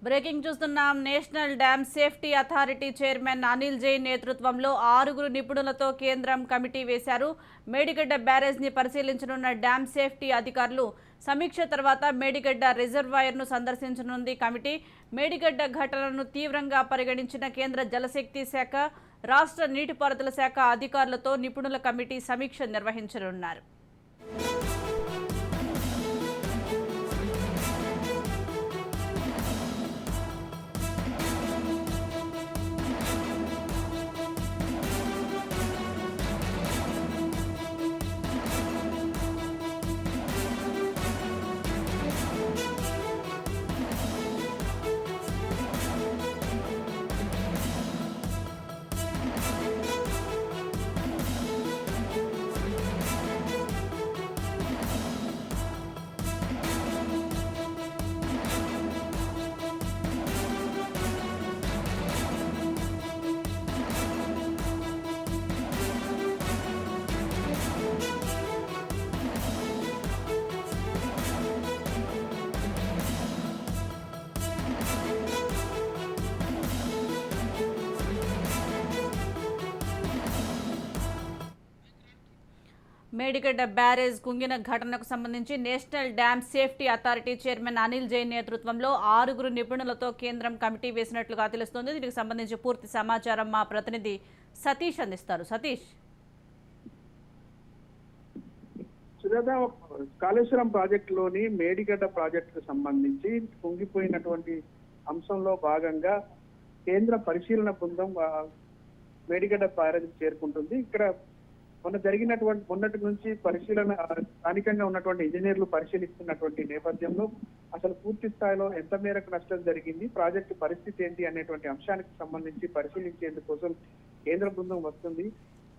Breaking చూస్తున్నాం. National dam safety authority chairman Anil Jain నేతృత్వంలో 6 నిపుణులతో కేంద్రం కమిటీ వేశారు. మేడిగడ్డ బ్యారేజ్ని పరిశీలించనున్న డ్యామ్ సేఫ్టీ అధికారులు సమీక్ష తర్వాత మేడిగడ్డ రిజర్వాయర్ను సందర్శించనుంది కమిటీ. మేడిగడ్డ ఘటనను తీవ్రంగా పరిగణించిన కేంద్ర జలశక్తి శాఖ, రాష్ట్ర నీటిపారుదల శాఖ అధికారులతో నిపుణుల కమిటీ సమీక్ష నిర్వహించనున్నారు. మేడిగడ్డ బ్యారేజ్ కుంగిన ఘటనకు సంబంధించి national dam safety authority chairman Anil Jain నేతృత్వంలో 6 నిపుణులతో కేంద్రం కమిటీ వేసినట్లుగా తెలుస్తోంది. దీనికి సంబంధించి పూర్తి సమాచారం మా ప్రతినిధి సతీష్ అందిస్తారు. సతీష్, కాళేశ్వరం ప్రాజెక్టులోని మేడిగడ్డ ప్రాజెక్టుకు సంబంధించి కుంగిపోయినటువంటి అంశంలో భాగంగా కేంద్ర పరిశీలన బృందం మేడిగడ్డ బ్యారేజ్ చేరుకుంటుంది. ఇక్కడ మొన్నటి నుంచి పరిశీలన స్థానికంగా ఉన్నటువంటి ఇంజనీర్లు పరిశీలిస్తున్నటువంటి నేపథ్యంలో అసలు పూర్తి స్థాయిలో ఎంత మేరకు నష్టం జరిగింది, ప్రాజెక్టు పరిస్థితి ఏంటి అనేటువంటి అంశానికి సంబంధించి పరిశీలించేందుకోసం కేంద్ర బృందం వస్తుంది.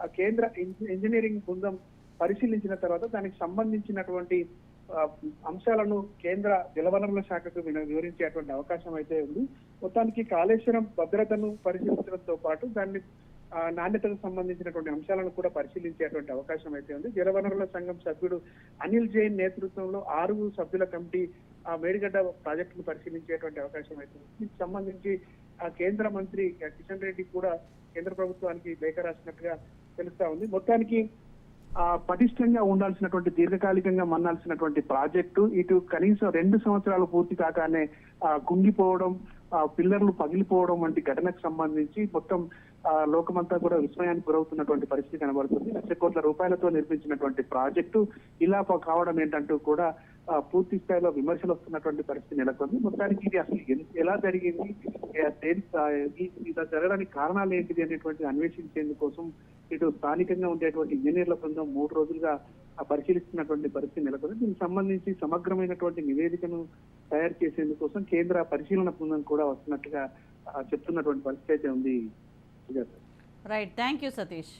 ఆ కేంద్ర ఇంజనీరింగ్ బృందం పరిశీలించిన తర్వాత దానికి సంబంధించినటువంటి అంశాలను కేంద్ర జలవనరుల శాఖకు వివరించేటువంటి అవకాశం అయితే ఉంది. మొత్తానికి కాళేశ్వరం భద్రతను పరిశీలించడంతో పాటు దాన్ని నాణ్యతకు సంబంధించినటువంటి అంశాలను కూడా పరిశీలించేటువంటి అవకాశం అయితే ఉంది. జలవనరుల సంఘం సభ్యుడు అనిల్ జైన్ నేతృత్వంలో 6 సభ్యుల కమిటీ మేడిగడ్డ ప్రాజెక్టును పరిశీలించేటువంటి అవకాశం అయితే ఉంది. దీనికి సంబంధించి కేంద్ర మంత్రి కిషన్ రెడ్డి కూడా కేంద్ర ప్రభుత్వానికి లేఖ రాసినట్టుగా తెలుస్తా ఉంది. మొత్తానికి పటిష్టంగా ఉండాల్సినటువంటి దీర్ఘకాలికంగా మన్నాల్సినటువంటి ప్రాజెక్టు ఇటు కనీసం 2 సంవత్సరాలు పూర్తి కాగానే కుంగిపోవడం, పిల్లర్లు పగిలిపోవడం వంటి ఘటనకు సంబంధించి మొత్తం లోకమంతా కూడా విస్మయానికి గురవుతున్నటువంటి పరిస్థితి కనబడుతుంది. లక్ష కోట్ల రూపాయలతో నిర్మించినటువంటి ప్రాజెక్టు ఇలా కావడం ఏంటంటూ కూడా పూర్తి స్థాయిలో విమర్శలు వస్తున్నటువంటి పరిస్థితి నెలకొంది. మొత్తానికి ఇది అసలు ఎలా జరిగింది, ఇలా జరగడానికి కారణాలు ఏంటిది అనేటువంటి అన్వేషించేందుకోసం ఇటు స్థానికంగా ఉండేటువంటి ఇంజనీర్ల బృందం 3 రోజులుగా పరిశీలిస్తున్నటువంటి పరిస్థితి నెలకొంది. దీనికి సంబంధించి సమగ్రమైనటువంటి నివేదికను తయారు చేసేందుకోసం కేంద్ర పరిశీలన బృందం కూడా వస్తున్నట్టుగా చెప్తున్నటువంటి పరిస్థితి అయితే ఉంది. Right, thank you Satish.